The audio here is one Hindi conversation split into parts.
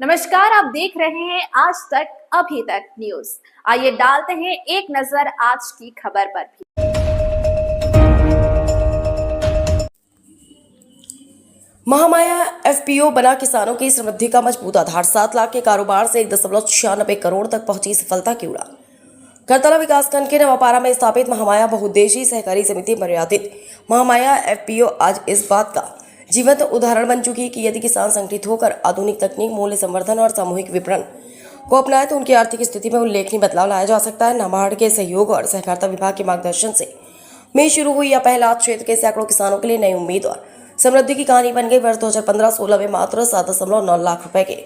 नमस्कार, आप देख रहे हैं आज तक अभी तक न्यूज। आइए डालते हैं एक नजर आज की खबर पर भी। महामाया एफपीओ बना किसानों की समृद्धि का मजबूत आधार। 7 लाख के कारोबार से 1.96 करोड़ तक पहुंची सफलता की उड़ान। करतला विकासखंड के नवापारा में स्थापित महामाया बहुउद्देशीय सहकारी समिति मर्यादित महामाया एफपीओ आज इस बात का जीवंत उदाहरण बन चुकी है कि यदि किसान संगठित होकर आधुनिक तकनीक, मूल्य संवर्धन और सामूहिक विपणन को अपनाए तो उनकी आर्थिक स्थिति में उल्लेखनीय बदलाव लाया जा सकता है। नाबार्ड के सहयोग और सहकारिता विभाग के मार्गदर्शन से में शुरू हुई यह पहला क्षेत्र के सैकड़ों किसानों के लिए नई उम्मीद और समृद्धि की कहानी बन गई। वर्ष 2015-16 में मात्र 7.9 लाख रुपए के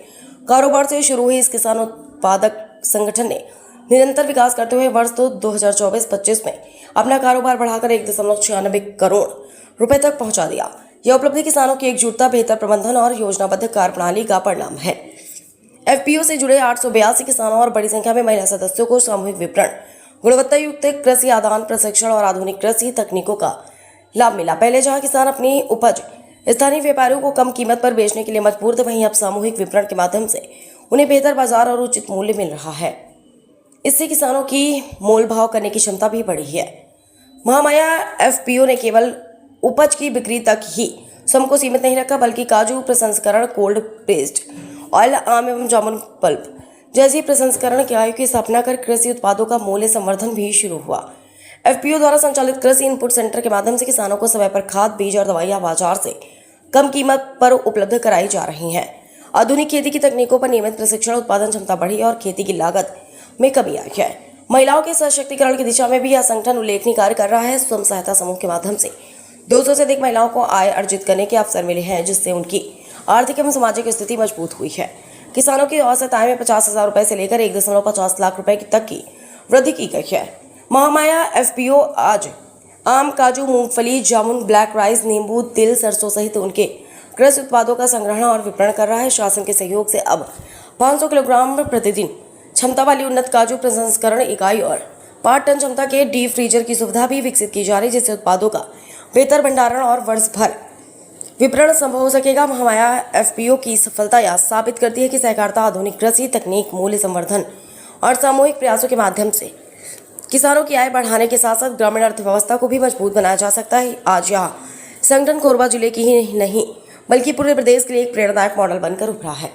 कारोबार से शुरू हुई इस किसान उत्पादक संगठन ने निरंतर विकास करते हुए वर्ष 2024-25 में अपना कारोबार बढ़ाकर 1.96 करोड़ रुपए तक पहुंचा दिया। यह उपलब्धि किसानों की एकजुटता, बेहतर प्रबंधन और योजनाबद्ध कार्यप्रणाली का परिणाम है। एफपीओ से जुड़े 882 किसानों और बड़ी संख्या में महिला सदस्यों को सामूहिक विपणन, गुणवत्ता युक्त कृषि आदान प्रशिक्षण और आधुनिक कृषि तकनीकों का लाभ मिला। पहले जहां किसान अपनी उपज स्थानीय व्यापारियों को कम कीमत पर बेचने के लिए मजबूर थे, वहीं अब सामूहिक विपणन के माध्यम से उन्हें बेहतर बाजार और उचित मूल्य मिल रहा है। इससे किसानों की मोल भाव करने की क्षमता भी बढ़ी है। महामाया एफपीओ ने केवल उपज की बिक्री तक ही स्वयं को सीमित नहीं रखा, बल्कि काजू प्रसंस्करण, कोल्ड प्रेस्ड ऑयल, आम एवं जामुन पल्प जैसी प्रसंस्करण इकाइयों की स्थापना कर कृषि उत्पादों का मूल्य संवर्धन भी शुरू हुआ। एफपीओ द्वारा संचालित कृषि इनपुट सेंटर के माध्यम से किसानों को समय पर खाद, बीज और दवाइयां बाजार से कम कीमत पर उपलब्ध कराई जा रही हैं। आधुनिक खेती की तकनीकों पर नियमित प्रशिक्षण, उत्पादन क्षमता बढ़ी और खेती की लागत में कमी आई है। महिलाओं के सशक्तिकरण की दिशा में भी यह संगठन उल्लेखनीय कार्य कर रहा है। स्वयं सहायता समूह के माध्यम से 200 से अधिक महिलाओं को आय अर्जित करने के अवसर मिले हैं, जिससे उनकी आर्थिक एवं सामाजिक स्थिति मजबूत हुई है। किसानों की औसत आय में 50,000 रुपए से लेकर 1.50 लाख रुपए तक की वृद्धि की गई है। महामाया एफपीओ आज आम, काजू, मूंगफली, जामुन, ब्लैक राइस, नींबू, तिल, सरसों सहित उनके कृषि उत्पादों का संग्रहण और विपणन कर रहा है। शासन के सहयोग से अब 500 किलोग्राम प्रतिदिन क्षमता वाली उन्नत काजू प्रसंस्करण इकाई और 5 टन क्षमता के डीप फ्रीजर की सुविधा भी विकसित की जा रही है, जिससे उत्पादों का बेहतर भंडारण और वर्ष भर विपणन संभव हो सकेगा। महामाया एफपीओ की सफलता यह साबित करती है कि सहकारिता, आधुनिक कृषि तकनीक, मूल्य संवर्धन और सामूहिक प्रयासों के माध्यम से किसानों की आय बढ़ाने के साथ साथ ग्रामीण अर्थव्यवस्था को भी मजबूत बनाया जा सकता है। आज यह संगठन कोरबा जिले की ही नहीं बल्कि पूरे प्रदेश के लिए एक प्रेरणादायक मॉडल बनकर उभरा है।